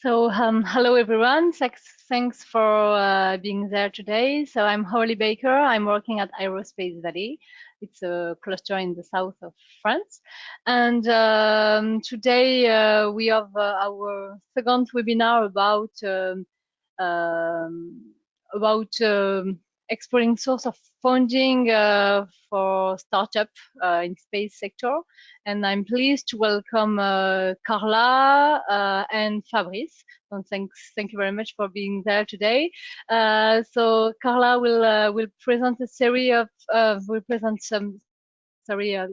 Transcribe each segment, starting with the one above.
Hello everyone. Thanks for being there today. So I'm Aurelie Baker. I'm working at Aerospace Valley. It's a cluster in the south of France. And today we have our second webinar about exploring source of funding for startup in space sector. And I'm pleased to welcome Carla and Fabrice. So thank you very much for being there today. So Carla will present a series of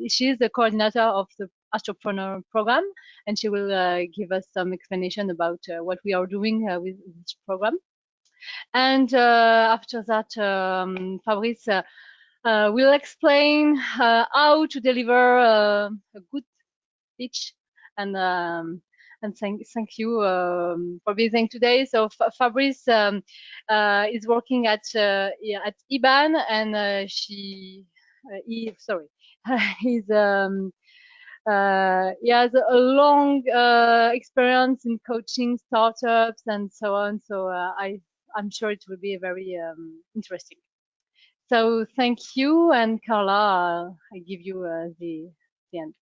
she's the coordinator of the Astropreneur program, and she will give us some explanation about what we are doing with this program. And after that, Fabrice will explain how to deliver a good pitch. And thank you for being here today. So Fabrice is working at EBAN, and he has a long experience in coaching startups and so on. So I'm sure it will be very interesting. So thank you, and Carla, I give you the end.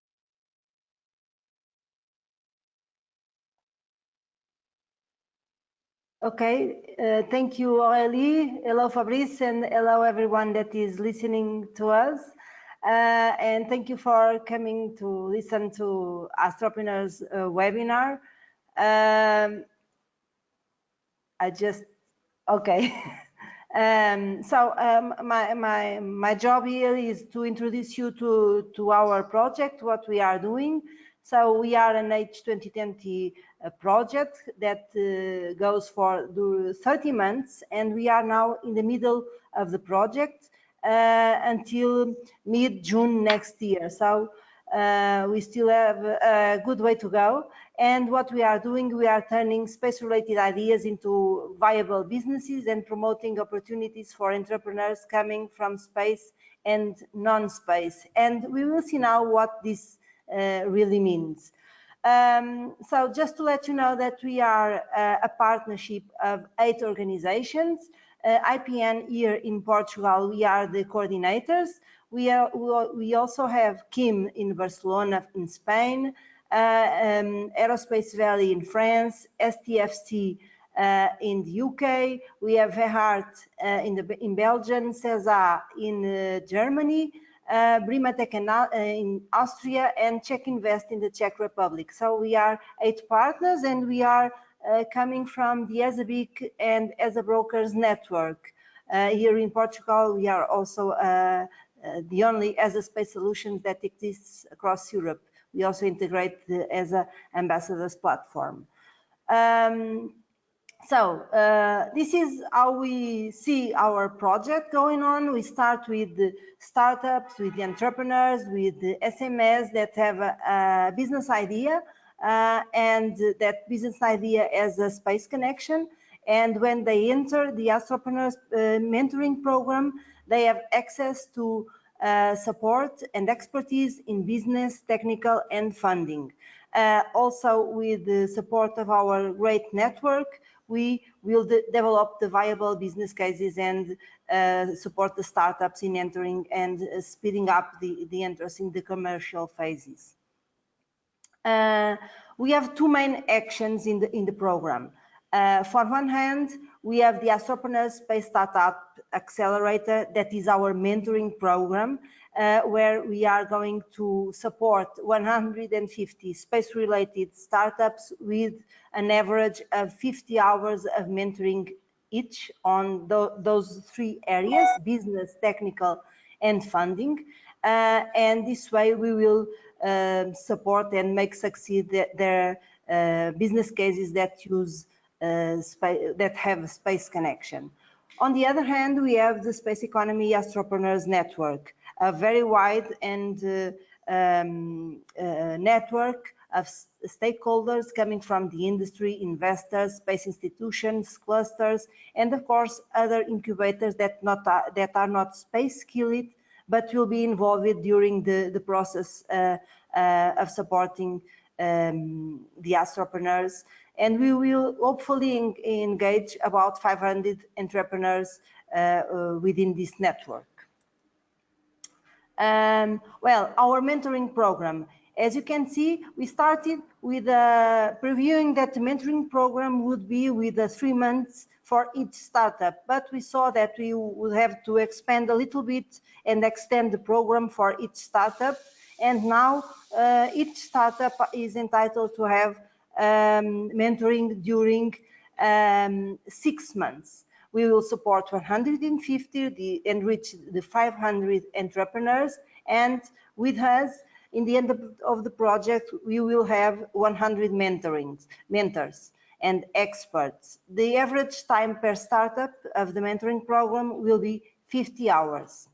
Okay, thank you, Aurelie. Hello, Fabrice, and hello, everyone that is listening to us. And thank you for coming to listen to Astropreneurs Webinar. My job here is to introduce you to our project, what we are doing. So we are an H2020 project that goes for 30 months, and we are now in the middle of the project until mid-June next year. So we still have a good way to go. And what we are doing, we are turning space-related ideas into viable businesses and promoting opportunities for entrepreneurs coming from space and non-space. And we will see now what this really means. So just to let you know that we are a partnership of 8 organizations. IPN here in Portugal, we are the coordinators. We also have Kim in Barcelona in Spain, Aerospace Valley in France, STFC in the UK. We have Verhart in Belgium, CESA in Germany, Brimatech in Austria, and Czech Invest in the Czech Republic. So we are 8 partners, and we are coming from the ESABIC and ESA Brokers network. Here in Portugal, we are also the only ESA space solution that exists across Europe. We also integrate the ESA Ambassadors platform. This is how we see our project going on. We start with the startups, with the entrepreneurs, with the SMEs that have a business idea, and that business idea has a space connection. And when they enter the Astropreneurs mentoring program, they have access to support and expertise in business, technical, and funding. Also, with the support of our great network, we will develop the viable business cases and support the startups in entering and speeding up the interest in the commercial phases. We have 2 main actions in the program. For one hand, we have the Astropreneurs Space Startup Accelerator, that is our mentoring program, where we are going to support 150 space-related startups with an average of 50 hours of mentoring each on those 3 areas: business, technical, and funding. And this way we will support and make succeed their business cases that use that have a space connection. On the other hand, we have the Space Economy Astropreneurs Network, a very wide and network of stakeholders coming from the industry, investors, space institutions, clusters, and of course other incubators that are not space skilled, but will be involved during the process of supporting the Astropreneurs, and we will hopefully engage about 500 entrepreneurs within this network. Well, our mentoring program. As you can see, we started with previewing that the mentoring program would be with 3 months for each startup, but we saw that we would have to expand a little bit and extend the program for each startup. And now each startup is entitled to have mentoring during 6 months. We will support 150 and reach the 500 entrepreneurs, and with us, in the end of the project, we will have 100 mentors and experts. The average time per startup of the mentoring program will be 50 hours.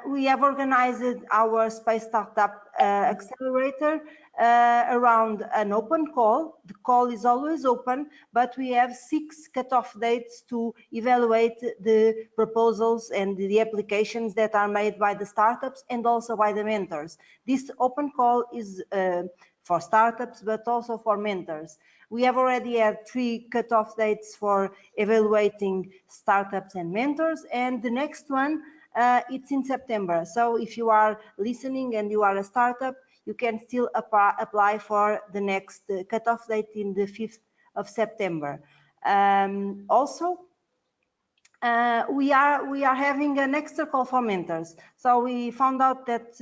We have organized our Space Startup Accelerator around an open call. The call is always open, but we have 6 cutoff dates to evaluate the proposals and the applications that are made by the startups and also by the mentors. This open call is for startups, but also for mentors. We have already had 3 cutoff dates for evaluating startups and mentors, and the next one it's in September. So if you are listening and you are a startup, you can still apply for the next cutoff date in the 5th of September. Also, we are having an extra call for mentors. So we found out that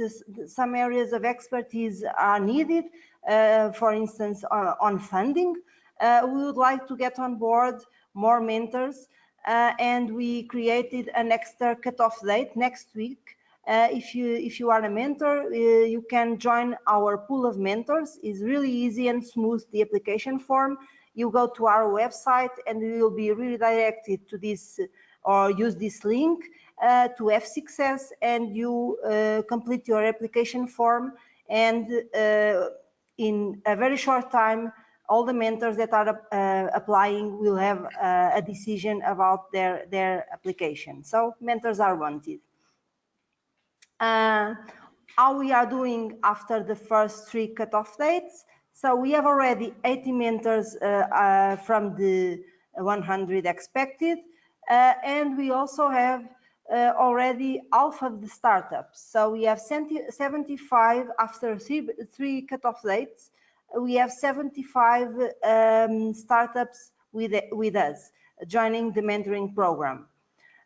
some areas of expertise are needed, for instance, on funding. We would like to get on board more mentors, and we created an extra cutoff date next week. If you are a mentor, you can join our pool of mentors. It's really easy and smooth, the application form. You go to our website and you will be redirected to this or use this link to have success, and you complete your application form, and in a very short time all the mentors that are applying will have a decision about their application. So mentors are wanted. How we are doing after the first 3 cutoff dates. So we have already 80 mentors from the 100 expected, and we also have already half of the startups. So we have 75 after 3 cutoff dates. We have 75 startups with us joining the mentoring program.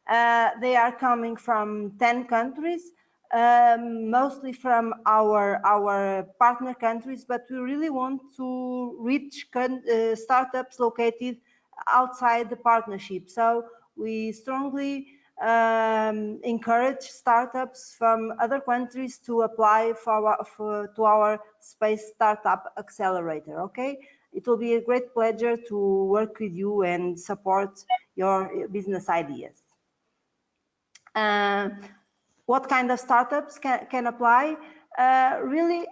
They are coming from 10 countries, mostly from our partner countries, but we really want to reach startups located outside the partnership. So we strongly encourage startups from other countries to apply to our Space Startup Accelerator. Okay, it will be a great pleasure to work with you and support your business ideas. What kind of startups can apply? Really,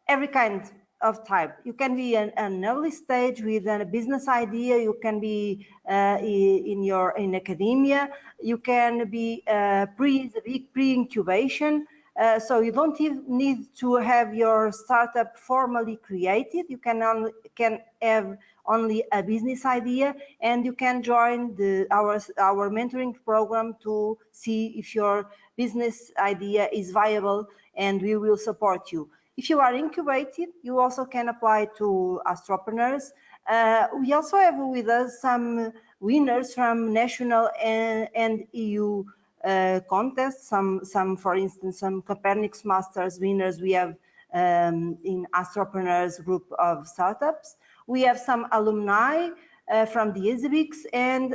every kind of type. You can be an early stage with a business idea. You can be in academia. You can be pre-incubation. So you don't need to have your startup formally created. You can have only a business idea, and you can join our mentoring program to see if your business idea is viable, and we will support you. If you are incubated, you also can apply to Astropreneurs. We also have with us some winners from national and EU contests. Some, for instance, some Copernicus Masters winners we have in Astropreneurs group of startups. We have some alumni from the EBAN and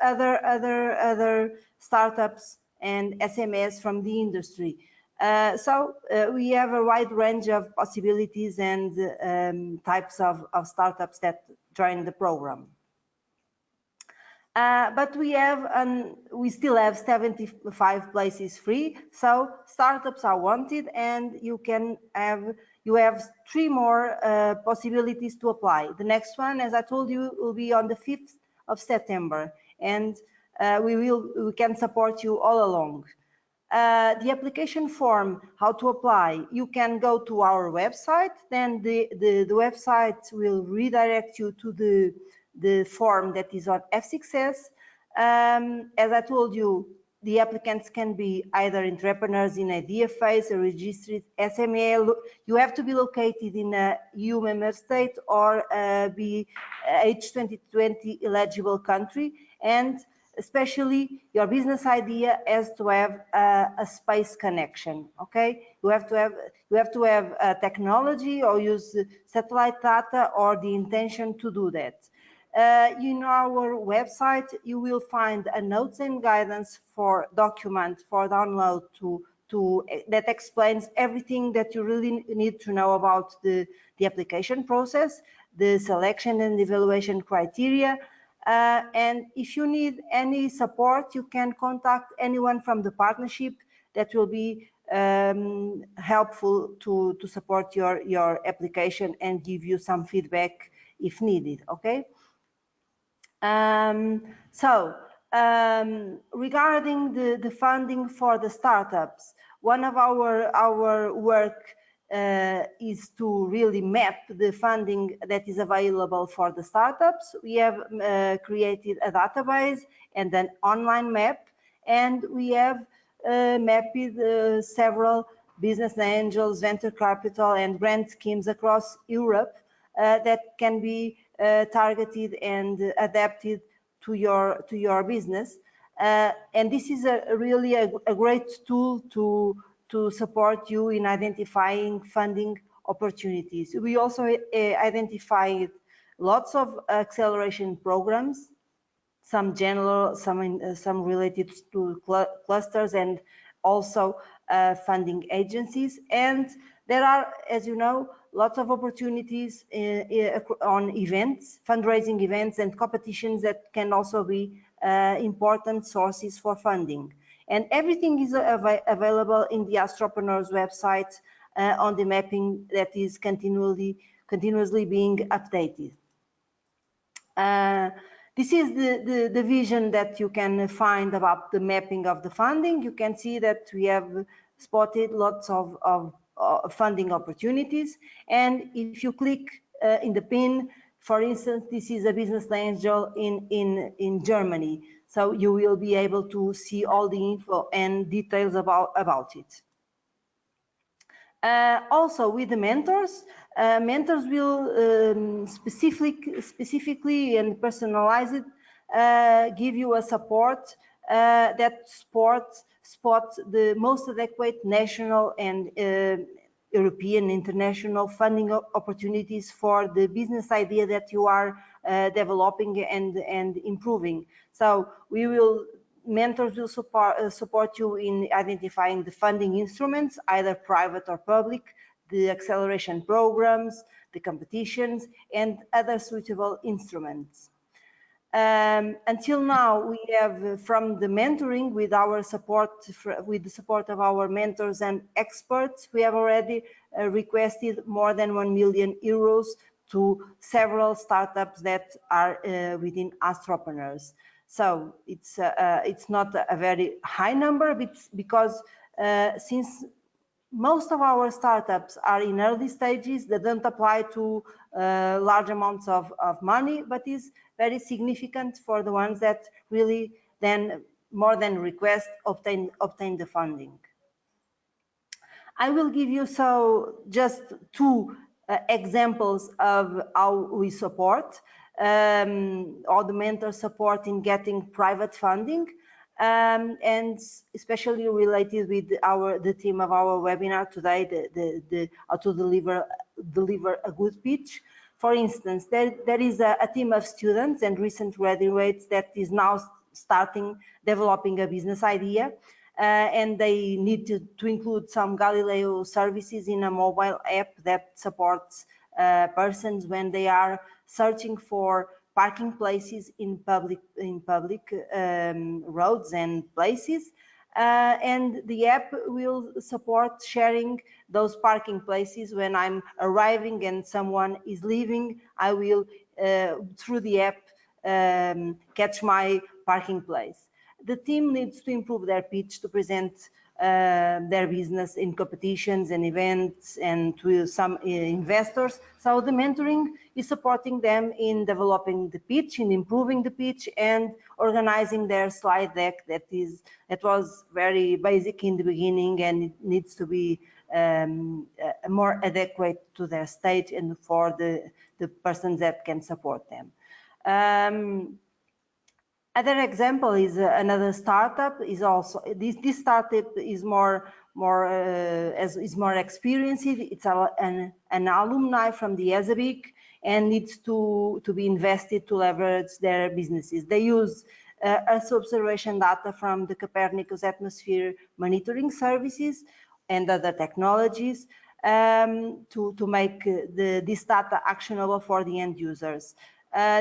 other startups and SMEs from the industry. So we have a wide range of possibilities and types of startups that join the program. But we still have 75 places free, so startups are wanted, and you have 3 more possibilities to apply. The next one, as I told you, will be on the 5th of September, and we can support you all along. The application form, how to apply, you can go to our website, then the website will redirect you to the form that is on F6S. As I told you, the applicants can be either entrepreneurs in idea phase, a registered SME. You have to be located in a EU member state or be H2020 eligible country, and especially your business idea has to have a space connection. Okay, you have to have a technology or use satellite data or the intention to do that. In our website, you will find a notes and guidance for document for download that explains everything that you really need to know about the application process, the selection and evaluation criteria. And if you need any support, you can contact anyone from the partnership that will be helpful to support your application and give you some feedback if needed. Okay. Regarding the funding for the startups, one of our work is to really map the funding that is available for the startups. We have created a database and an online map, and we have mapped several business angels, venture capital, and grant schemes across Europe that can be targeted and adapted to your business. And this is really a great tool to support you in identifying funding opportunities. We also identified lots of acceleration programs, some general, some related to clusters, and also funding agencies. And there are, as you know, lots of opportunities on events, fundraising events and competitions that can also be important sources for funding. And everything is available in the Astropreneurs website on the mapping that is continuously being updated. This is the vision that you can find about the mapping of the funding. You can see that we have spotted lots of funding opportunities. And if you click in the pin, for instance, this is a business angel in Germany. So you will be able to see all the info and details about it. Also with the mentors, mentors will specifically and personalized give you a support that spots the most adequate national and European international funding opportunities for the business idea that you are developing and improving. So mentors will support you in identifying the funding instruments, either private or public, the acceleration programs, the competitions, and other suitable instruments. Until now, we have, from the mentoring with our support, with the support of our mentors and experts, we have already requested more than 1 million euros to several startups that are within Astropreneurs. So it's not a very high number, because since most of our startups are in early stages, they don't apply to large amounts of money, but is very significant for the ones that really then more than request obtain the funding. I will give you just two examples of how we support or the mentor support in getting private funding, and especially related with the theme of our webinar today, how to deliver a good pitch. For instance, there is a team of students and recent graduates that is now developing a business idea, and they need to include some Galileo services in a mobile app that supports persons when they are searching for parking places in public roads and places. And the app will support sharing those parking places. When I'm arriving and someone is leaving, I will, through the app, catch my parking place. The team needs to improve their pitch to present their business in competitions and events and to some investors. So the mentoring is supporting them in developing the pitch, in improving the pitch, and organizing their slide deck that was very basic in the beginning, and it needs to be more adequate to their stage and for the persons that can support them. Other example is another startup. Is also this startup is more experienced. It's an alumni from the ESABIC and needs to be invested to leverage their businesses. They use Earth observation data from the Copernicus atmosphere monitoring services and other technologies to make this data actionable for the end users.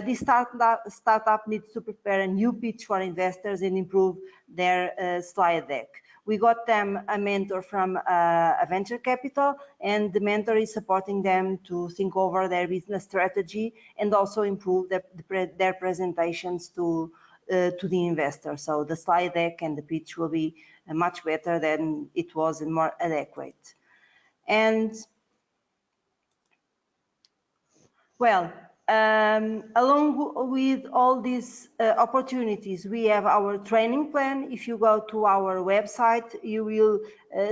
This startup needs to prepare a new pitch for investors and improve their slide deck. We got them a mentor from a venture capital, and the mentor is supporting them to think over their business strategy and also improve their presentations to the investor. So the slide deck and the pitch will be much better than it was and more adequate. And well, along with all these opportunities, we have our training plan. If you go to our website, you will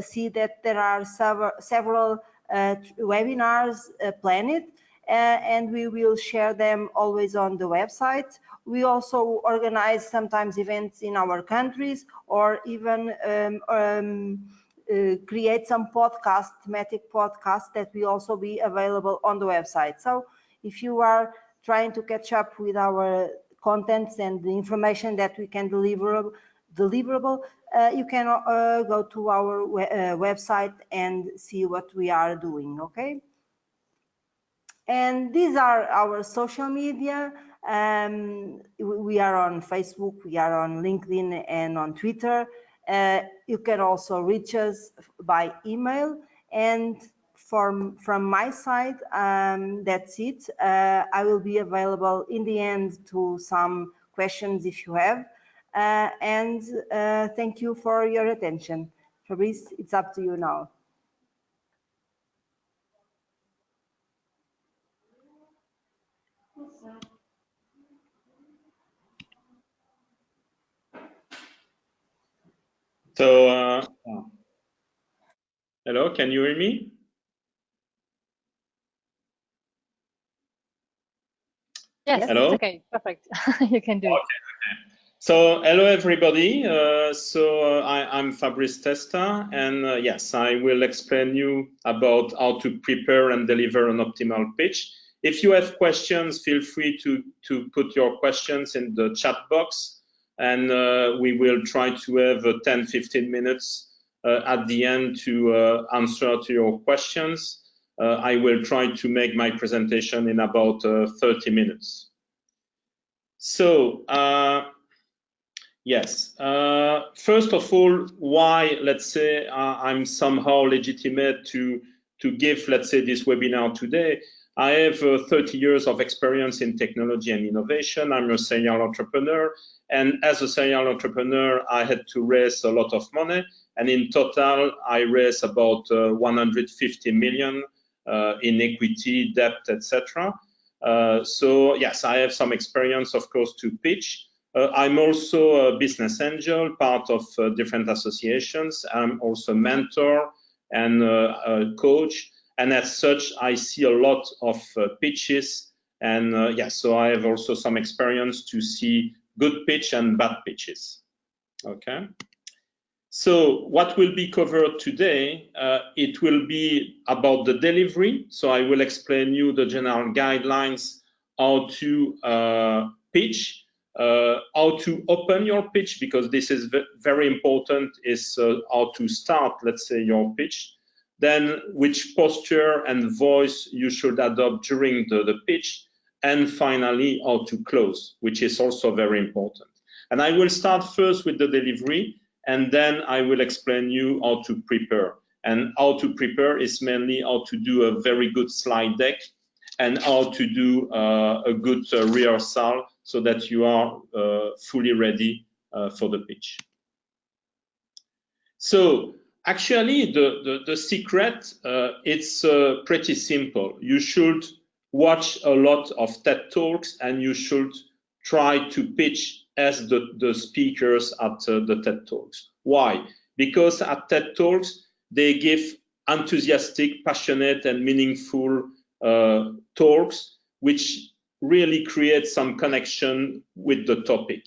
see that there are several webinars planned, and we will share them always on the website. We also organize sometimes events in our countries, or even create some thematic podcasts that will also be available on the website. So if you are trying to catch up with our contents and the information that we can deliverable, you can go to our website and see what we are doing, okay? And these are our social media. We are on Facebook, we are on LinkedIn and on Twitter. You can also reach us by email, and from my side, that's it. I will be available in the end to some questions if you have. And thank you for your attention. Fabrice, it's up to you now. So, hello, can you hear me? Yes, hello? it's okay, perfect. You can do it. Okay. So, hello everybody. I'm Fabrice Testa, and yes, I will explain you about how to prepare and deliver an optimal pitch. If you have questions, feel free to put your questions in the chat box, and we will try to have 10-15 minutes at the end to answer to your questions. I will try to make my presentation in about 30 minutes. So, yes, first of all, why, let's say, I'm somehow legitimate to give, let's say, this webinar today. I have 30 years of experience in technology and innovation. I'm a serial entrepreneur, and as a serial entrepreneur, I had to raise a lot of money, and in total, I raised about 150 million in equity, debt, etc. So yes, I have some experience, of course, to pitch. I'm also a business angel, part of different associations. I'm also a mentor and a coach. And as such, I see a lot of pitches. And yes, so I have also some experience to see good pitch and bad pitches. Okay. So what will be covered today? It will be about the delivery. So I will explain you the general guidelines, how to pitch, how to open your pitch, because this is very important, is how to start, let's say, your pitch. Then which posture and voice you should adopt during the pitch. And finally, how to close, which is also very important. And I will start first with the delivery, and then I will explain you how to prepare. And how to prepare is mainly how to do a very good slide deck and how to do a good rehearsal so that you are fully ready for the pitch. So actually, the secret, it's pretty simple. You should watch a lot of TED Talks, and you should try to pitch as the speakers at the TED Talks. Why? Because at TED Talks, they give enthusiastic, passionate, and meaningful talks, which really create some connection with the topic.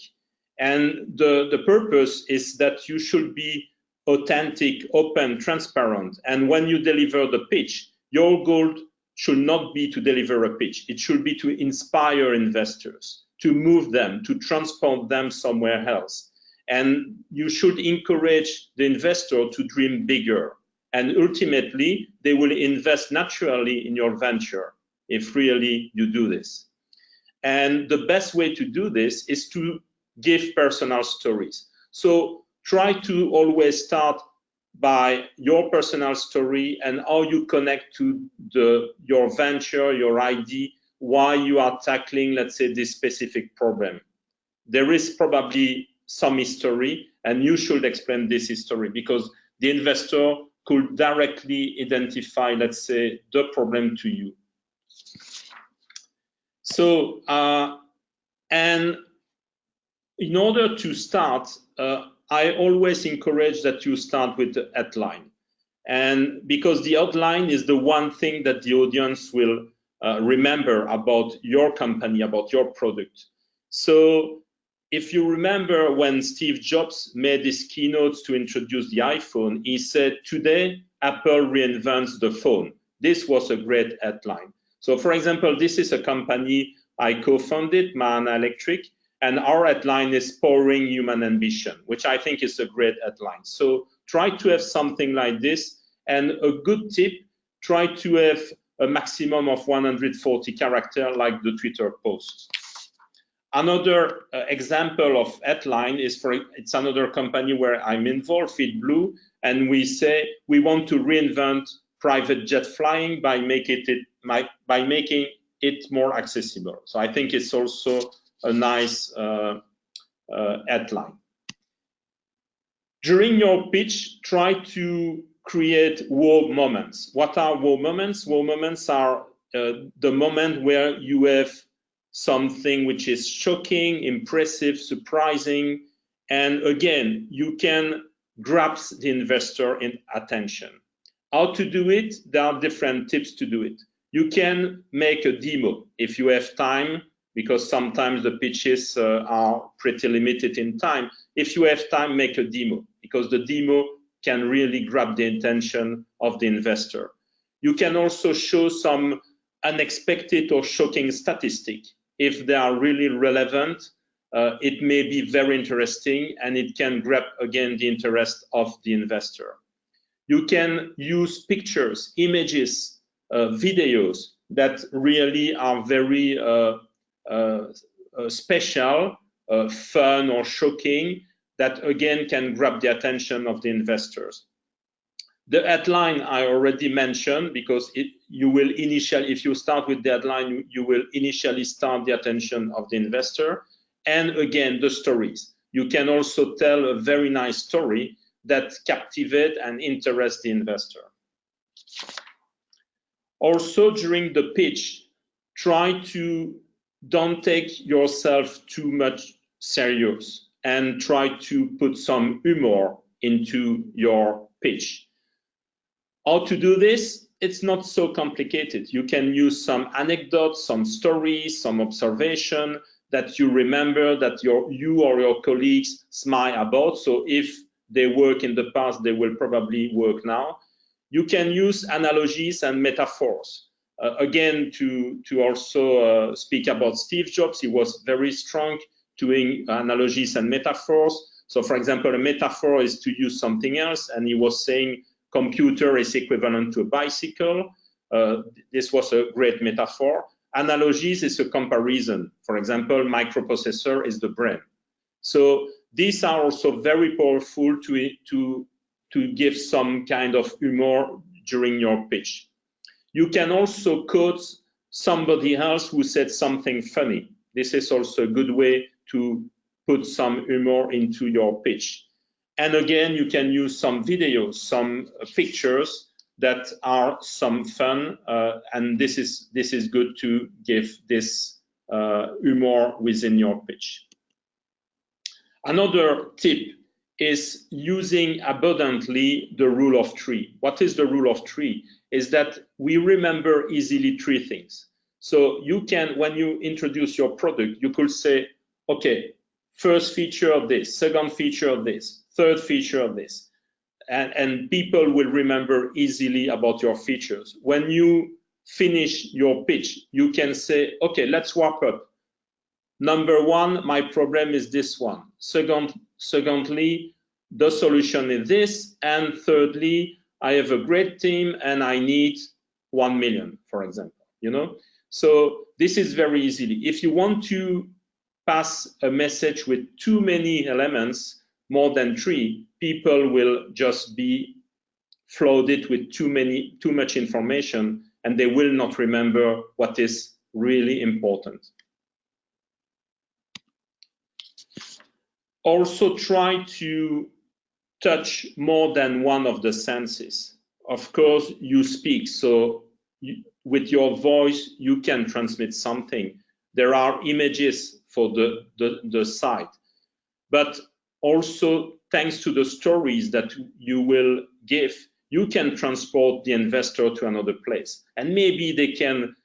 And the purpose is that you should be authentic, open, transparent. And when you deliver the pitch, your goal should not be to deliver a pitch. It should be to inspire investors, to move them, to transport them somewhere else. And you should encourage the investor to dream bigger. And ultimately, they will invest naturally in your venture if really you do this. And the best way to do this is to give personal stories. So try to always start by your personal story and how you connect to your venture, your idea, why you are tackling, let's say, this specific problem. There is probably some history, and you should explain this history because the investor could directly identify, let's say, the problem to you. So, and in order to start, I always encourage that you start with the headline. And because the outline is the one thing that the audience will remember about your company, about your product. So if you remember when Steve Jobs made his keynotes to introduce the iPhone, he said, "Today, Apple reinvents the phone." This was a great headline. So for example, this is a company I co-founded, Mahana Electric, and our headline is "Powering Human Ambition," which I think is a great headline. So try to have something like this. And a good tip, try to have a maximum of 140 characters like the Twitter post. Another example of headline is it's another company where I'm involved, FitBlue, and we say we want to reinvent private jet flying by making it more accessible. So I think it's also a nice headline. During your pitch, try to create wow moments. What are wow moments? Wow moments are the moment where you have something which is shocking, impressive, surprising, and again, you can grasp the investor in attention. How to do it? There are different tips to do it. You can make a demo if you have time, because sometimes the pitches are pretty limited in time. If you have time, make a demo, because the demo can really grab the attention of the investor. You can also show some unexpected or shocking statistics. If they are really relevant, it may be very interesting and it can grab again the interest of the investor. You can use pictures, images, videos that really are very special, fun or shocking, that again can grab the attention of the investors. The headline I already mentioned, because you will initially, if you start with the headline, you will initially start the attention of the investor. And again, the stories. You can also tell a very nice story that captivate and interest the investor. Also, during the pitch, try to don't take yourself too much serious and try to put some humor into your pitch. How to do this? It's not so complicated. You can use some anecdotes, some stories, some observation that you remember that you or your colleagues smile about. So if they work in the past, they will probably work now. You can use analogies and metaphors. Again, to also speak about Steve Jobs, he was very strong doing analogies and metaphors. So for example, a metaphor is to use something else, and he was saying computer is equivalent to a bicycle. This was a great metaphor. Analogies is a comparison. For example, microprocessor is the brain. So these are also very powerful to give some kind of humor during your pitch. You can also quote somebody else who said something funny. This is also a good way to put some humor into your pitch. And again, you can use some videos, some pictures that are some fun, and this is good to give this humor within your pitch. Another tip is using abundantly the rule of three. What is the rule of three? Is that we remember easily three things. So you can, when you introduce your product, you could say, okay, first feature of this, second feature of this, third feature of this. And people will remember easily about your features. When you finish your pitch, you can say, okay, let's wrap up. Number one, my problem is this one. Secondly, the solution is this. And thirdly, I have a great team and I need 1 million, for example, you know? So this is very easily. If you want to pass a message with too many elements, more than three, people will just be flooded with too much information, and they will not remember what is really important. Also try to touch more than one of the senses. Of course, you speak, so with your voice, you can transmit something. There are images for the site, but also thanks to the stories that you will give, you can transport the investor to another place. And maybe they can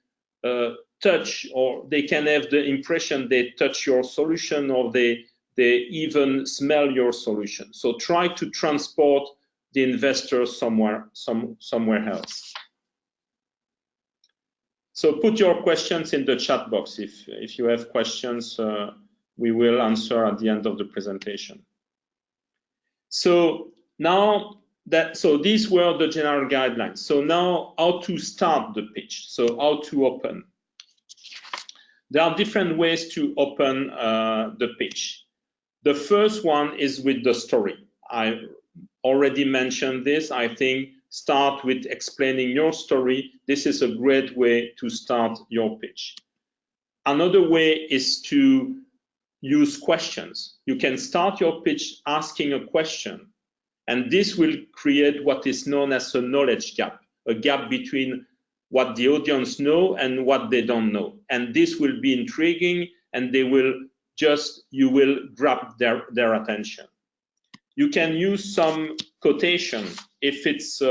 touch, or they can have the impression they touch your solution, or they even smell your solution. So try to transport the investor somewhere else. So put your questions in the chat box. If you have questions, we will answer at the end of the presentation. So now these were the general guidelines. So now how to start the pitch. So how to open. There are different ways to open the pitch. The first one is with the story. I already mentioned this. I think start with explaining your story. This is a great way to start your pitch. Another way is to use questions. You can start your pitch asking a question, and this will create what is known as a knowledge gap, a gap between what the audience know and what they don't know. And this will be intriguing, and you will grab their attention. You can use some quotation if it's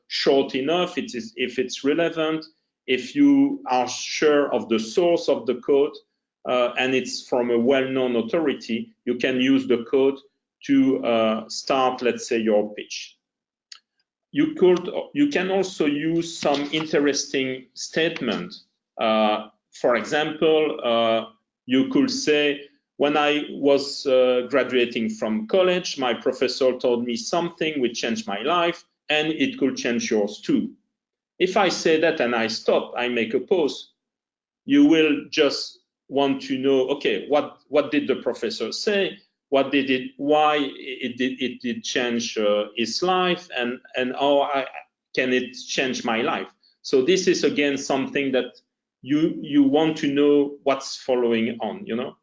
short enough, if it's relevant, if you are sure of the source of the quote, and it's from a well-known authority, you can use the quote to start, let's say, your pitch. You can also use some interesting statement. For example, you could say, when I was graduating from college, my professor told me something which changed my life, and it could change yours too. If I say that and I stop, I make a pause, you will just want to know, okay, what did the professor say? Why it did change his life, and how can it change my life? So this is again something that you want to know what's following on, you know.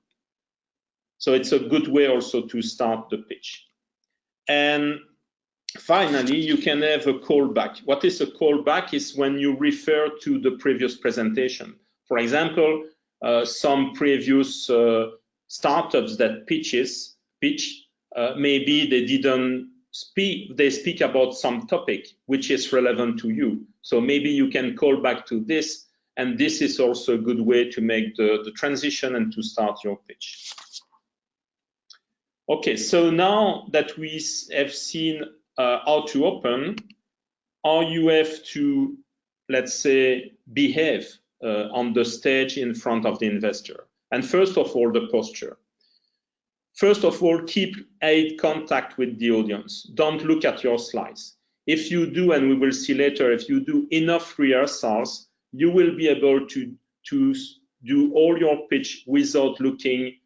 So it's a good way also to start the pitch. And finally, you can have a callback. What is a callback? Is when you refer to the previous presentation. For example, some previous startups that pitch, maybe they didn't speak, they speak about some topic which is relevant to you. So maybe you can call back to this, and this is also a good way to make the transition and to start your pitch. Okay, so now that we have seen how to open, how you have to, let's say, behave on the stage in front of the investor. And first of all, the posture. First of all, keep eye contact with the audience. Don't look at your slides. If you do, and we will see later, if you do enough rehearsals, you will be able to do all your pitch without looking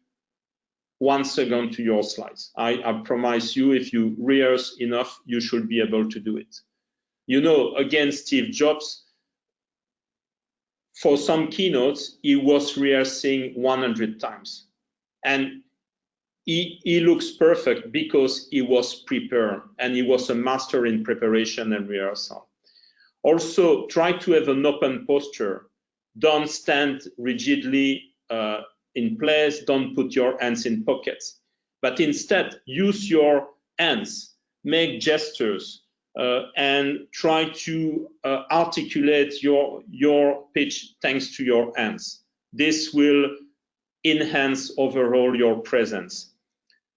1 second to your slides. I promise you, if you rehearse enough, you should be able to do it. You know, again, Steve Jobs, for some keynotes, he was rehearsing 100 times. And he looks perfect because he was prepared and he was a master in preparation and rehearsal. Also, try to have an open posture. Don't stand rigidly in place. Don't put your hands in pockets, but instead use your hands, make gestures, and try to articulate your pitch thanks to your hands. This will enhance overall your presence.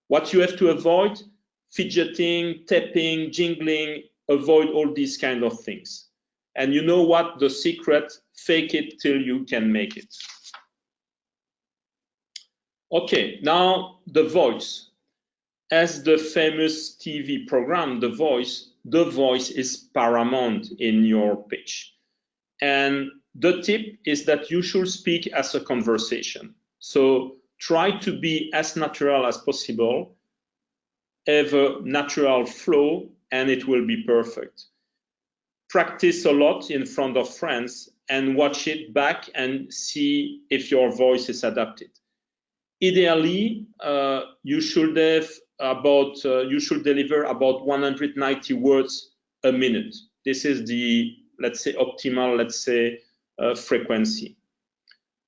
What you have to avoid: fidgeting, tapping, jingling. Avoid all these kind of things. And you know what? The secret: fake it till you can make it. Okay, now the voice. As the famous TV program, The Voice is paramount in your pitch. And the tip is that you should speak as a conversation. So try to be as natural as possible, have a natural flow, and it will be perfect. Practice a lot in front of friends and watch it back and see if your voice is adapted. Ideally, you should deliver about 190 words a minute. This is the, let's say, optimal, frequency.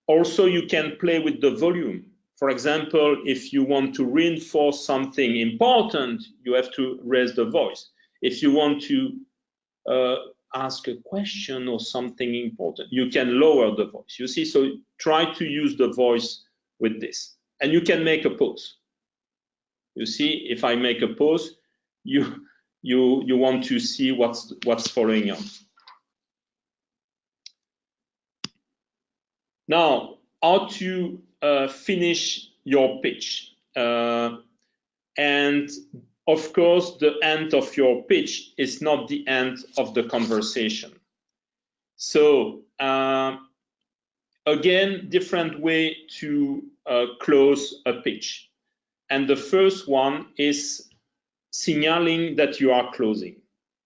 Also, you can play with the volume. For example, if you want to reinforce something important, you have to raise the voice. If you want to ask a question or something important, you can lower the voice. You see, so try to use the voice with this. And you can make a pause. You see, if I make a pause, you want to see what's following on. Now, how to finish your pitch. And of course, the end of your pitch is not the end of the conversation. So again, different way to close a pitch. And the first one is signaling that you are closing.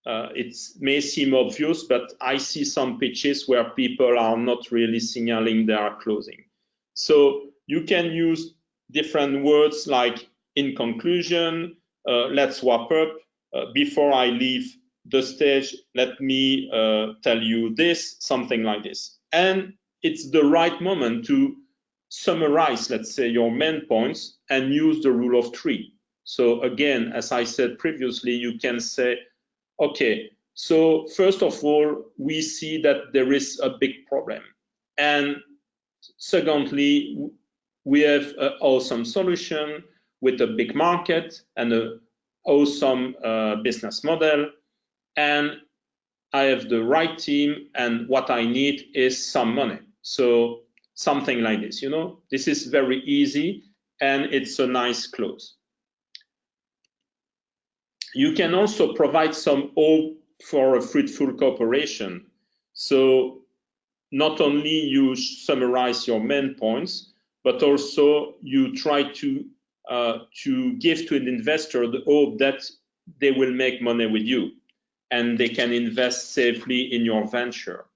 It may seem obvious, but I see some pitches where people are not really signaling they are closing. So you can use different words like in conclusion, let's wrap up, before I leave the stage, let me tell you this, something like this. And it's the right moment to summarize, let's say, your main points and use the rule of 3. So again, as I said previously, you can say, okay, so first of all, we see that there is a big problem. And secondly, we have an awesome solution with a big market and an awesome business model. And I have the right team, and what I need is some money. So something like this, you know, this is very easy and it's a nice close. You can also provide some hope for a fruitful cooperation. So not only you summarize your main points, but also you try to give to an investor the hope that they will make money with you and they can invest safely in your venture.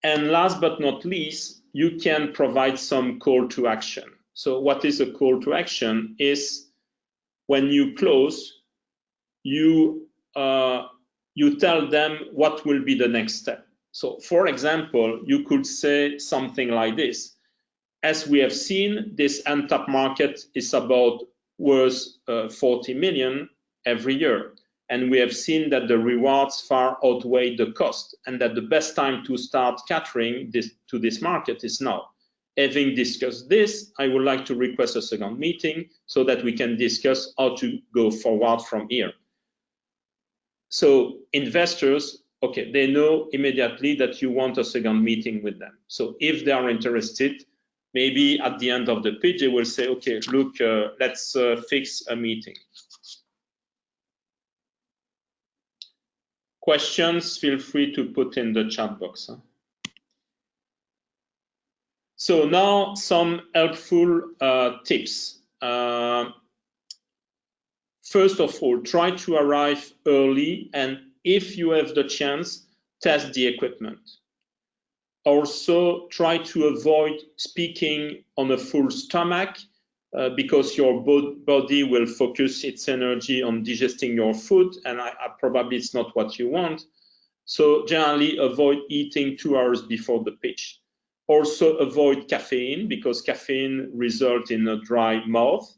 And last but not least, you can provide some call to action. So what is a call to action is when you close, you tell them what will be the next step. So for example, you could say something like this. As we have seen, this untapped market is about worth 40 million every year. And we have seen that the rewards far outweigh the cost and that the best time to start catering to this market is now. Having discussed this, I would like to request a second meeting so that we can discuss how to go forward from here. So investors, okay, they know immediately that you want a second meeting with them. So if they are interested, maybe at the end of the pitch, they will say, okay, look, let's fix a meeting. Questions, feel free to put in the chat box. So now some helpful tips. First of all, try to arrive early, and if you have the chance, test the equipment. Also, try to avoid speaking on a full stomach because your body will focus its energy on digesting your food, and probably it's not what you want. So generally avoid eating 2 hours before the pitch. Also avoid caffeine, because caffeine results in a dry mouth.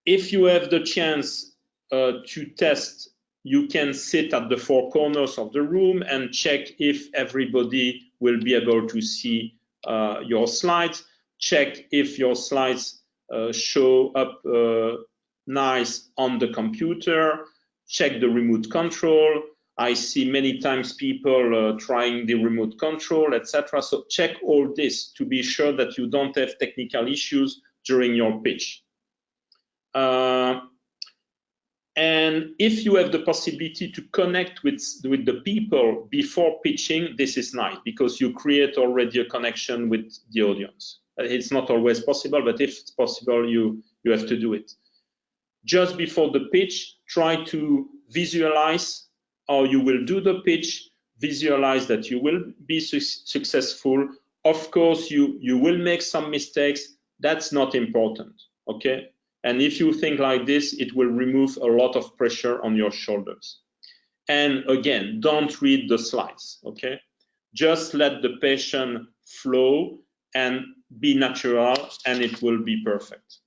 If you have the chance to test, you can sit at the 4 corners of the room and check if everybody will be able to see your slides. Check if your slides show up nice on the computer. Check the remote control. I see many times people trying the remote control, etc. So check all this to be sure that you don't have technical issues during your pitch. And if you have the possibility to connect with the people before pitching, this is nice, because you create already a connection with the audience. It's not always possible, but if it's possible, you have to do it. Just before the pitch, try to visualize how you will do the pitch, visualize that you will be successful. Of course, you will make some mistakes. That's not important, okay? And if you think like this, it will remove a lot of pressure on your shoulders. And again, don't read the slides, okay? Just let the patient flow and be natural, and it will be perfect.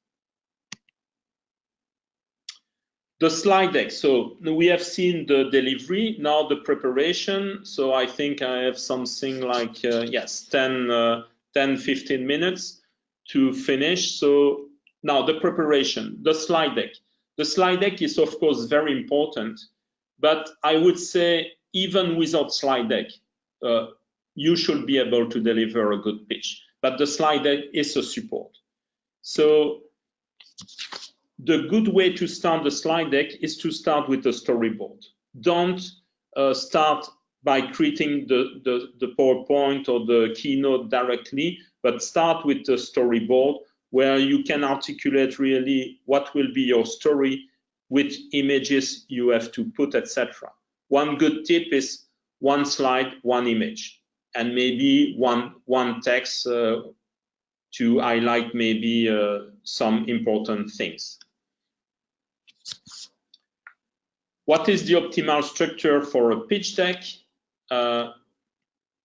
The slide deck. So we have seen the delivery, now the preparation. So I think I have something like, yes, 10, 15 minutes to finish. So now the preparation, the slide deck. The slide deck is of course very important, but I would say even without slide deck, you should be able to deliver a good pitch. But the slide deck is a support. So the good way to start the slide deck is to start with a storyboard. Don't start by creating the PowerPoint or the keynote directly, but start with the storyboard where you can articulate really what will be your story, which images you have to put, etc. One good tip is 1 slide, 1 image, and maybe one text to highlight maybe some important things. What is the optimal structure for a pitch deck?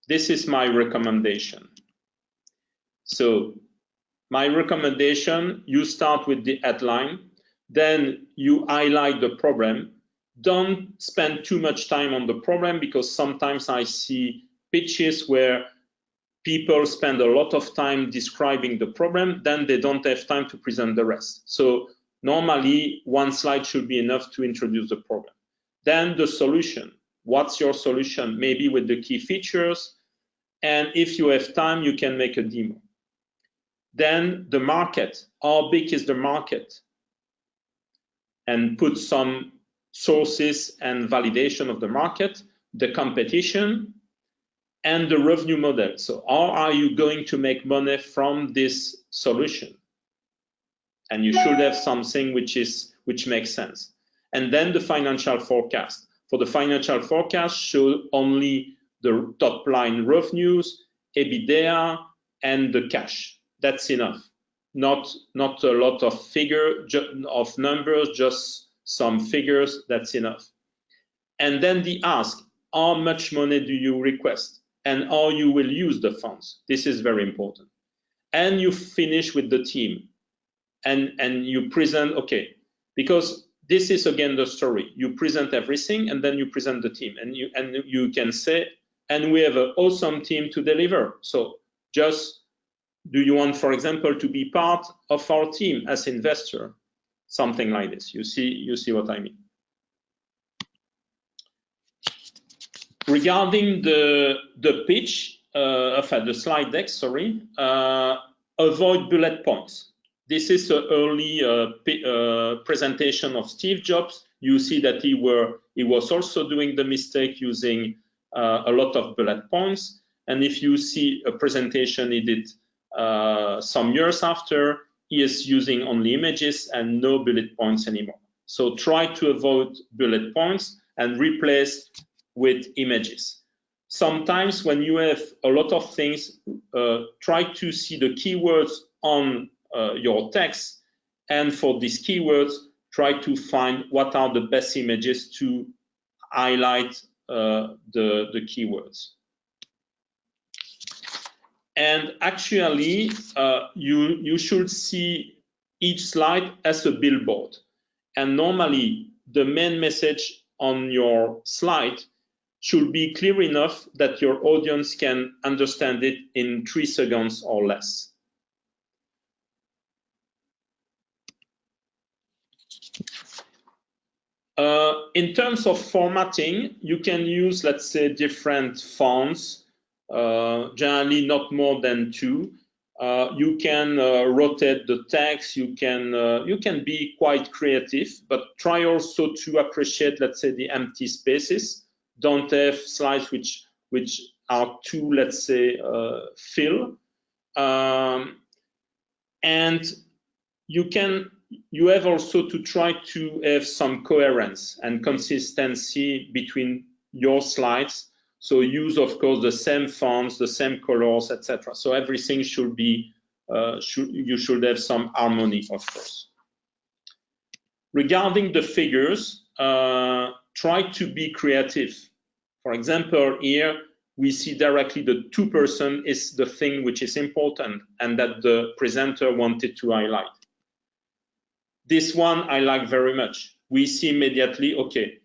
This is my recommendation. So my recommendation, you start with the headline, then you highlight the problem. Don't spend too much time on the problem, because sometimes I see pitches where people spend a lot of time describing the problem, then they don't have time to present the rest. So normally 1 slide should be enough to introduce the problem. Then the solution. What's your solution? Maybe with the key features. And if you have time, you can make a demo. Then the market. How big is the market? And put some sources and validation of the market, the competition, and the revenue model. So how are you going to make money from this solution? And you should have something which makes sense. And then the financial forecast. For the financial forecast, show only the top line revenues, EBITDA, and the cash. That's enough. Not a lot of numbers, just some figures. That's enough. And then the ask: how much money do you request, and how you will use the funds? This is very important. And you finish with the team, and you present, okay, because this is again the story. You present everything, and then you present the team, and you can say, and we have an awesome team to deliver. So just, do you want, for example, to be part of our team as investor? Something like this. You see what I mean. Regarding the pitch, the slide deck, sorry, avoid bullet points. This is an early presentation of Steve Jobs. You see that he was also doing the mistake using a lot of bullet points. And if you see a presentation he did some years after, he is using only images and no bullet points anymore. So try to avoid bullet points and replace with images. Sometimes when you have a lot of things, try to see the keywords on your text, and for these keywords, try to find what are the best images to highlight the keywords. And actually, you should see each slide as a billboard. And normally, the main message on your slide should be clear enough that your audience can understand it in 3 seconds or less. In terms of formatting, you can use, let's say, different fonts, generally not more than 2. You can rotate the text. You can be quite creative, but try also to appreciate, let's say, the empty spaces. Don't have slides which are too, let's say, fill. And you have also to try to have some coherence and consistency between your slides. So use, of course, the same fonts, the same colors, etc. So everything should be, you should have some harmony, of course. Regarding the figures, try to be creative. For example, here we see directly the 2% is the thing which is important and that the presenter wanted to highlight. This one I like very much. We see immediately, okay,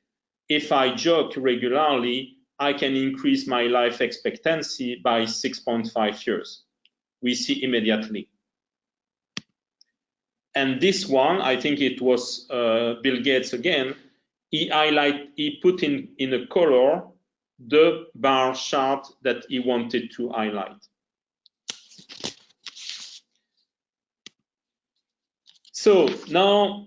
if I jog regularly, I can increase my life expectancy by 6.5 years. We see immediately. And this one, I think it was Bill Gates again, he put in a color the bar chart that he wanted to highlight. So now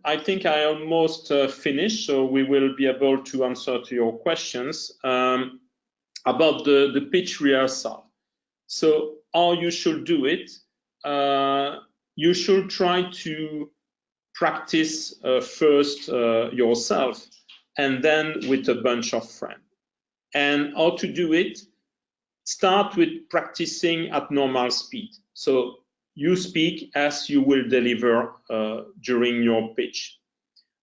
I think I almost finished, so we will be able to answer to your questions about the pitch rehearsal. So how you should do it, you should try to practice first yourself and then with a bunch of friends. And how to do it, start with practicing at normal speed. So you speak as you will deliver during your pitch.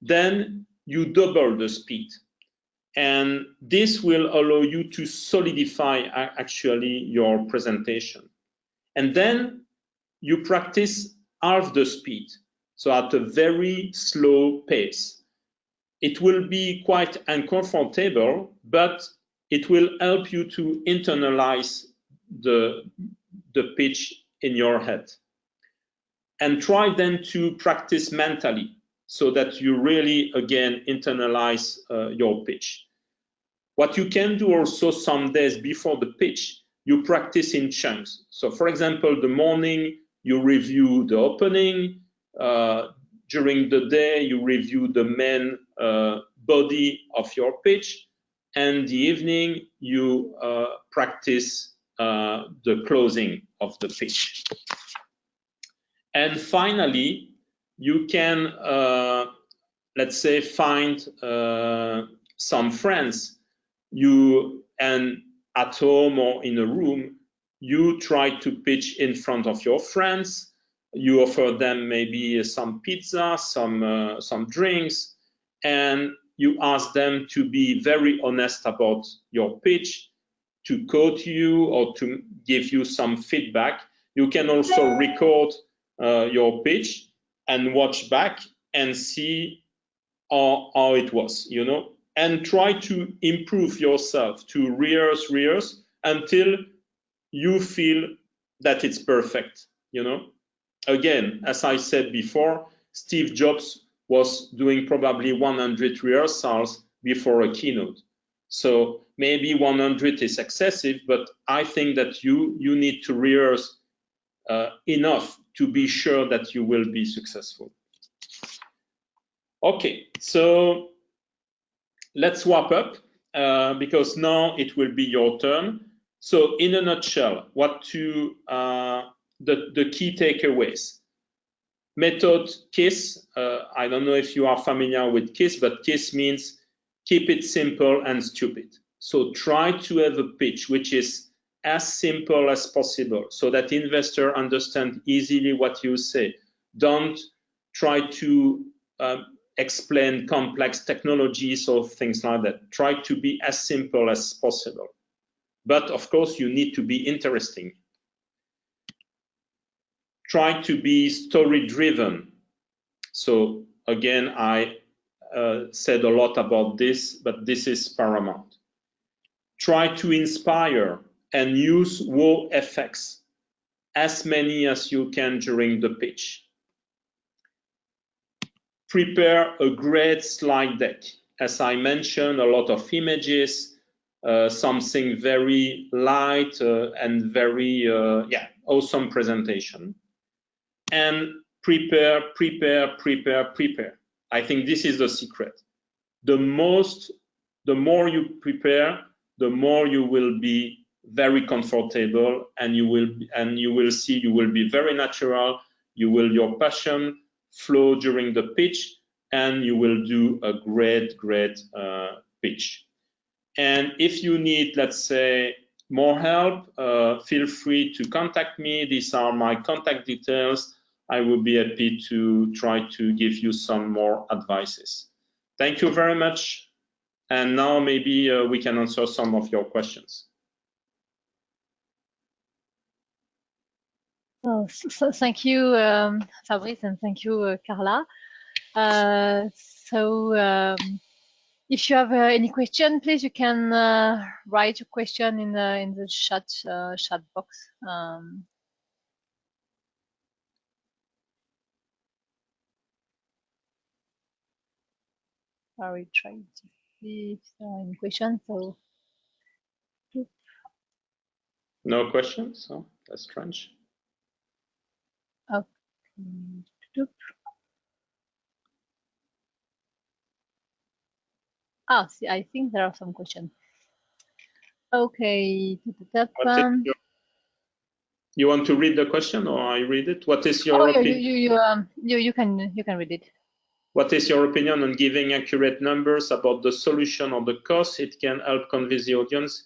Then you double the speed. And this will allow you to solidify actually your presentation. And then you practice half the speed, so at a very slow pace. It will be quite uncomfortable, but it will help you to internalize the pitch in your head. And try then to practice mentally so that you really, again, internalize your pitch. What you can do also some days before the pitch, you practice in chunks. So for example, the morning, you review the opening. During the day, you review the main body of your pitch. And the evening, you practice the closing of the pitch. And finally, you can, let's say, find some friends. And at home or in a room, you try to pitch in front of your friends. You offer them maybe some pizza, some drinks, and you ask them to be very honest about your pitch, to quote you or to give you some feedback. You can also record your pitch and watch back and see how it was, you know, and try to improve yourself, to rehearse until you feel that it's perfect, you know. Again, as I said before, Steve Jobs was doing probably 100 rehearsals before a keynote. So maybe 100 is excessive, but I think that you need to rehearse enough to be sure that you will be successful. Okay, so let's wrap up because now it will be your turn. So in a nutshell, the key takeaways. Method KISS, I don't know if you are familiar with KISS, but KISS means keep it simple and stupid. So try to have a pitch which is as simple as possible so that investor understand easily what you say. Don't try to explain complex technologies or things like that. Try to be as simple as possible. But of course, you need to be interesting. Try to be story driven. So again, I said a lot about this, but this is paramount. Try to inspire and use wow effects, as many as you can during the pitch. Prepare a great slide deck. As I mentioned, a lot of images, something very light and very awesome presentation. And prepare. I think this is the secret. The more you prepare, the more you will be very comfortable, and you will see you will be very natural. Your passion flow during the pitch, and you will do a great pitch. And if you need, let's say, more help, feel free to contact me. These are my contact details. I will be happy to try to give you some more advices. Thank you very much. And now maybe we can answer some of your questions. Oh, so thank you, Fabrice, and thank you, Carla. If you have any question, please, you can write your question in the chat box. I will try to see if there are any questions. So, no questions? Oh, that's strange. okay. See, I think there are some questions. Okay. You want to read the question, or I read it? What is your opinion? You can read it. What is your opinion on giving accurate numbers about the solution or the cost? It can help convince the audience,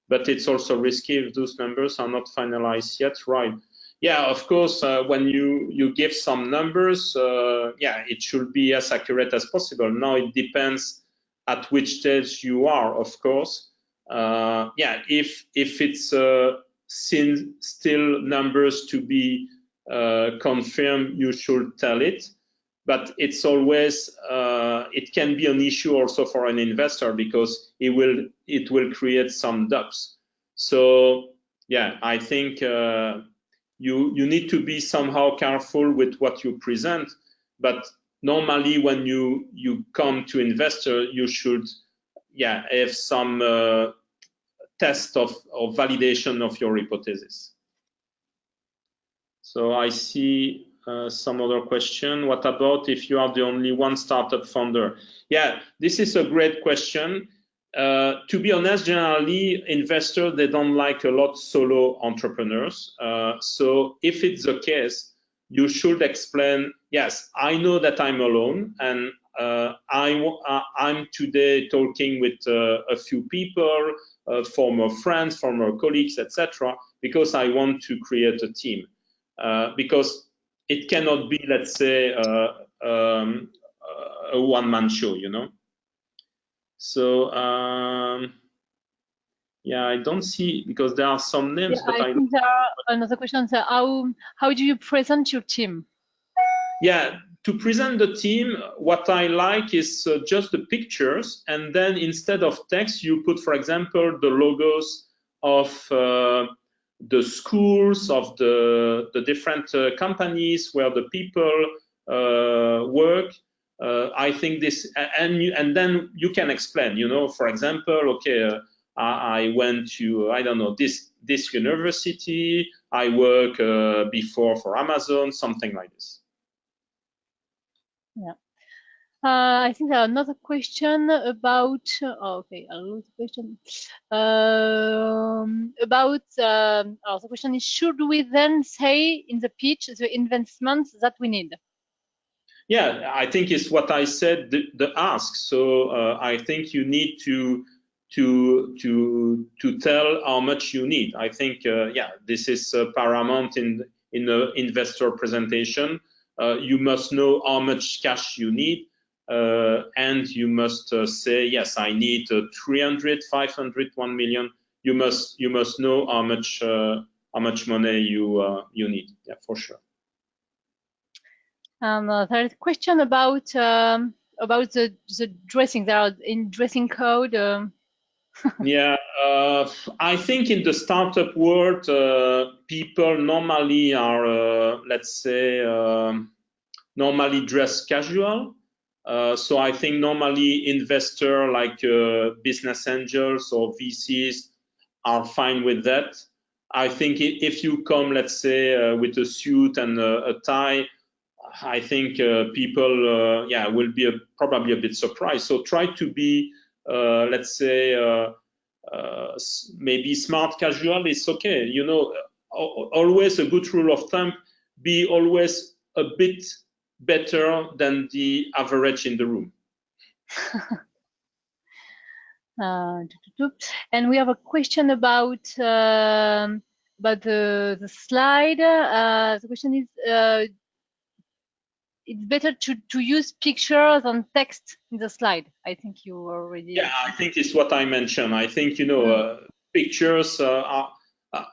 but it's also risky if those numbers are not finalized yet, right? Yeah, of course, when you give some numbers, it should be as accurate as possible. Now it depends at which stage you are, of course. If it's still numbers to be confirmed, you should tell it. But it's always it can be an issue also for an investor, because it will create some doubts. So yeah, I think you need to be somehow careful with what you present. But normally when you come to investor, you should have some test of validation of your hypothesis. So I see some other question. What about if you are the only one startup founder? Yeah, this is a great question. To be honest, generally, investors, they don't like a lot solo entrepreneurs. So if it's the case, you should explain, yes, I know that I'm alone, and I'm today talking with a few people, former friends, former colleagues, etc., because I want to create a team. Because it cannot be, let's say, a one-man show, you know. So yeah, I don't see, because there are some names, but I think there are another question. So how do you present your team? Yeah, to present the team, what I like is just the pictures, and then instead of text, you put, for example, the logos of the schools, of the different companies where the people work. I think this, and then you can explain, you know, for example, okay, I went to, I don't know, this university, I work before for Amazon, something like this. Yeah. I think there are another question about. Okay, another question about. The question is: should we then say in the pitch the investments that we need? Yeah, I think it's what I said, the ask. So I think you need to to tell how much you need. I think yeah, this is paramount in the investor presentation. You must know how much cash you need, and you must say, yes, I need 300, 500, 1 million. You must know how much money you need. Yeah, for sure. There is a question about the dressing. There are in dressing code. Yeah, I think in the startup world, people normally are, let's say, normally dress casual. So I think normally investor like business angels or VCs are fine with that. I think if you come, let's say, with a suit and a tie, I think people, yeah, will be probably a bit surprised. So try to be, let's say, maybe smart casual is okay. You know, always a good rule of thumb: be always a bit better than the average in the room. And we have a question about the slide. The question is, it's better to use pictures and text in the slide. I think you already. Yeah, I think it's what I mentioned. I think, you know, pictures are.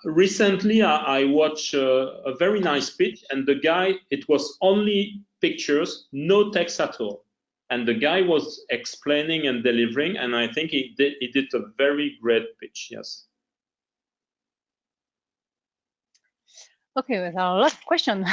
Recently, I watched a very nice pitch, and the guy, it was only pictures, no text at all. And the guy was explaining and delivering, and I think he did a very great pitch. Yes. Okay, well, there are a lot of questions.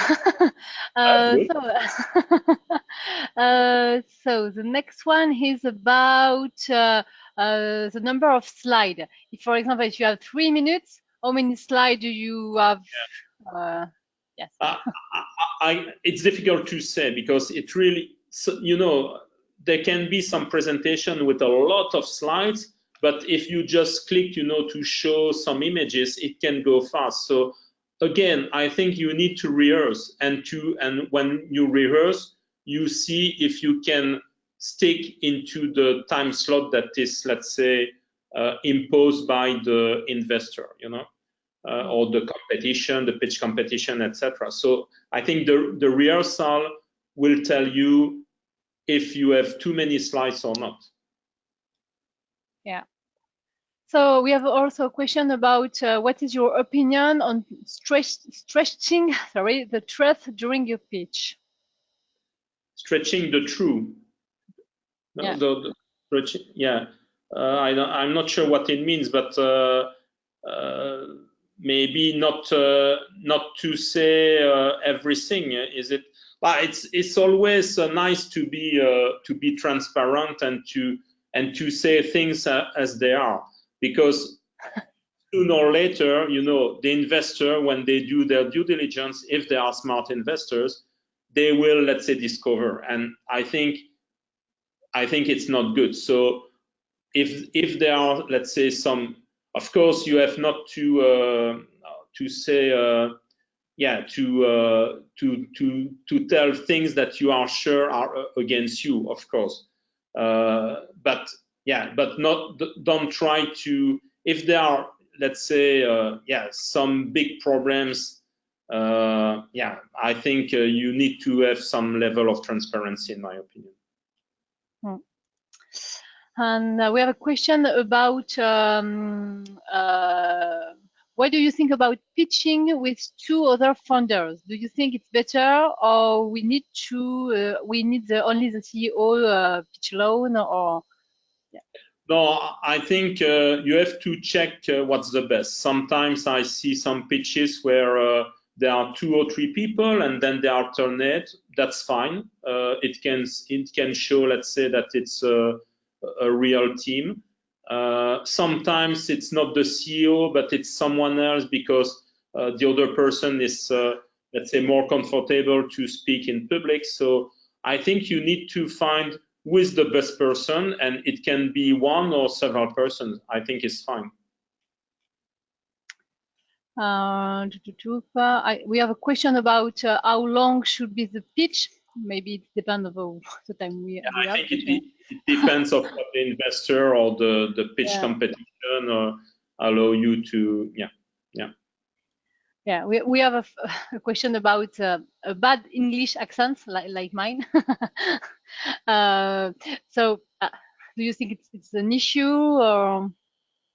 So the next one is about the number of slides. If, for example, if you have 3 minutes, how many slides do you have? Yeah. Yes. It's difficult to say because it really, you know, there can be some presentation with a lot of slides, but if you just click, you know, to show some images, it can go fast. So again, I think you need to rehearse, and when you rehearse, you see if you can stick into the time slot that is, let's say, imposed by the investor, you know. Or the competition, the pitch competition, etc. So I think the rehearsal will tell you if you have too many slides or not. Yeah. So we have also a question about what is your opinion on stretching the truth during your pitch? Stretching the truth. Yeah. Yeah. I'm not sure what it means, but maybe not to say everything. Is it? It's always nice to be transparent and to say things as they are, because sooner or later, you know, the investor, when they do their due diligence, if they are smart investors, they will, let's say, discover. And I think it's not good. So if there are, let's say, some, of course, you have not to say, yeah, to tell things that you are sure are against you, of course. But yeah, but don't try to, if there are, let's say, yeah, some big problems. Yeah, I think you need to have some level of transparency, in my opinion. And we have a question about what do you think about pitching with 2 other founders? Do you think it's better, or we need only the CEO pitch alone, or? Yeah. No, I think you have to check what's the best. Sometimes I see some pitches where there are 2 or 3 people and then they alternate. That's fine. It can show, let's say, that it's a real team. Sometimes it's not the CEO, but it's someone else, because the other person is, let's say, more comfortable to speak in public. So I think you need to find who is the best person, and it can be 1 or several persons. I think it's fine. We have a question about how long should be the pitch. maybe it depends on the time we I have. think it depends of what the investor or the pitch competition allow you to. Yeah, we have a question about a bad English accent like mine. So, do you think it's an issue or?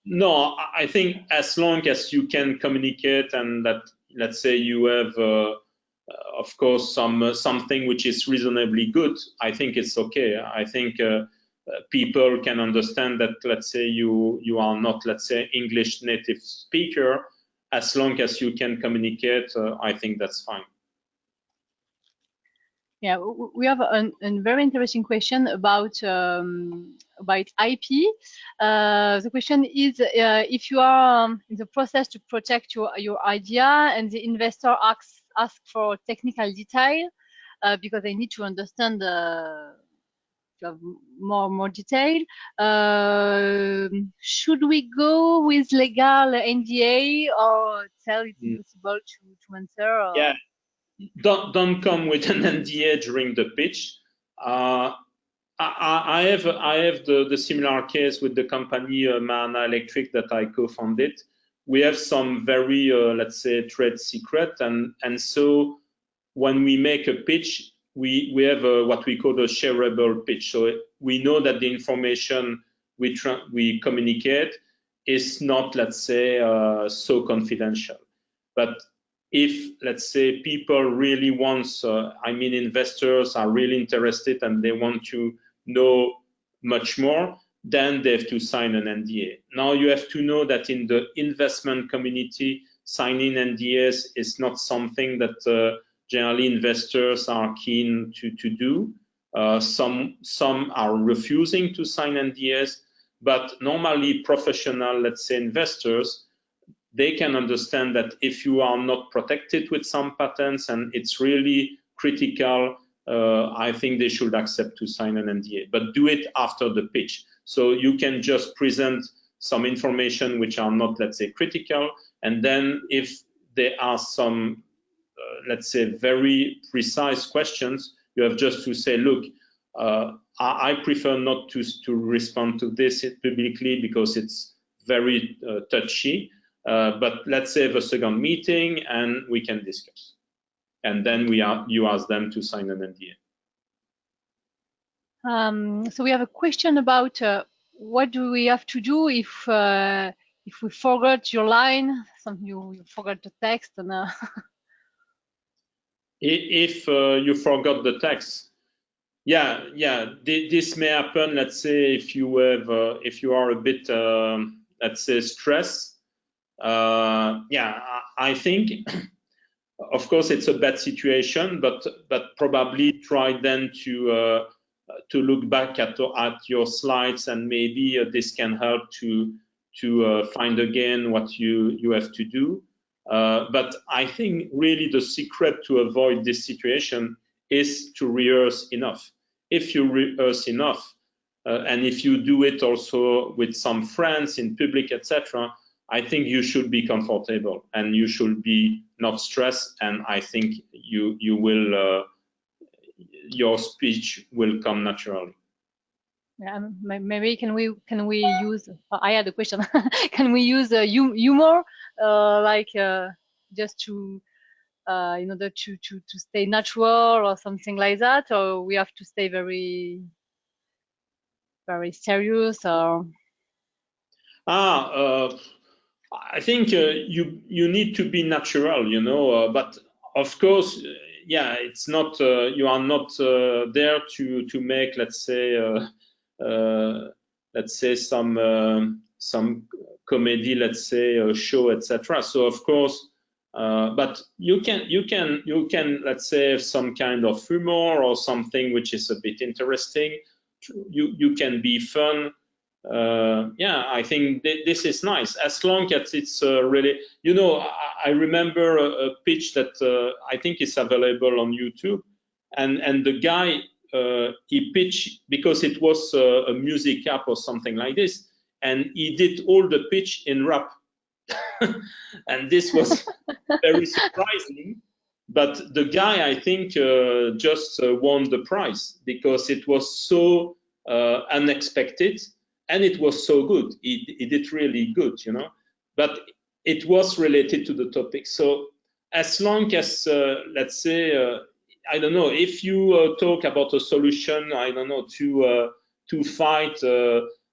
No, I think as long as you can communicate and that, let's say, you have, of course, something which is reasonably good, I think it's okay. I think people can understand that, let's say, you are not, let's say, English native speaker. As long as you can communicate, I think that's fine. Yeah, we have a very interesting question about IP. The question is, if you are in the process to protect your idea and the investor asks for technical detail because they need to understand to have more detail, should we go with legal NDA or tell it's impossible to answer? Or? Yeah. Don't come with an NDA during the pitch. I have the similar case with the company Mana Electric that I co-founded. We have some very let's say trade secret, and so when we make a pitch, we have what we call a shareable pitch. So we know that the information we communicate is not, let's say, so confidential, but if, let's say, people really want, I mean, investors are really interested and they want to know much more, then they have to sign an NDA. Now you have to know that in the investment community, signing NDAs is not something that generally investors are keen to do. Some are refusing to sign NDAs, but normally professional, let's say, investors, they can understand that if you are not protected with some patents and it's really critical, I think they should accept to sign an NDA, but do it after the pitch. So you can just present some information which are not, let's say, critical, and then if there are some, let's say, very precise questions, you have just to say, look, I prefer not to respond to this publicly because it's very touchy. But let's have a second meeting and we can discuss. And then you ask them to sign an NDA. So we have a question about what do we have to do if we forgot your line, something you forgot the text, and if you forgot the text, this may happen. Let's say if you have, if you are a bit, let's say, stressed. I think, of course, it's a bad situation, but probably try then to look back at your slides, and maybe this can help to find again what you have to do. But I think really the secret to avoid this situation is to rehearse enough. If you rehearse enough, and if you do it also with some friends in public, etc., I think you should be comfortable and you should be not stressed, and I think you will your speech will come naturally. Yeah, maybe can we use? I had a question. Can we use humor, like just to in order to stay natural or something like that, or we have to stay very serious? Or I think you need to be natural, you know. But of course, it's not you are not there to make, let's say some comedy, let's say, show, etc. So of course, but you can let's say have some kind of humor or something which is a bit interesting. You can be fun. I think this is nice, as long as it's really, you know, I remember a pitch that I think is available on YouTube, and the guy he pitched because it was a music app or something like this, and he did all the pitch in rap. And this was very surprising But the guy, I think, just won the prize because it was so unexpected and it was so good. He did really good, you know. But it was related to the topic. So as long as, let's say, I don't know, if you talk about a solution, I don't know, to fight,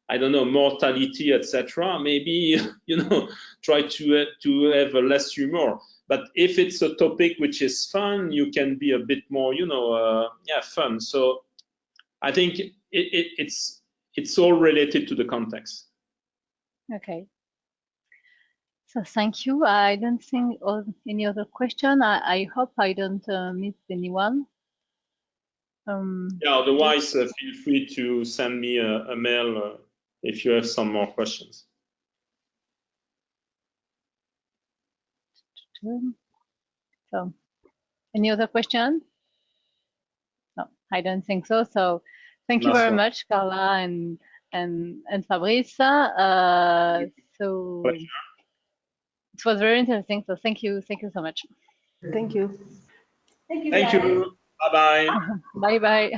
I don't know, mortality, etc., maybe, you know, try to have a less humor. But if it's a topic which is fun, you can be a bit more, you know, yeah, fun. So I think it's all related to the context. Okay. So thank you. I don't think any other question. I hope I don't miss anyone. Yeah, otherwise, feel free to send me a mail if you have some more questions. So, any other question? No, I don't think so. So, thank you very much, Carla and Fabrice. So, it was very interesting. So, thank you so much. Thank you. Thank you. Bye bye. Bye bye.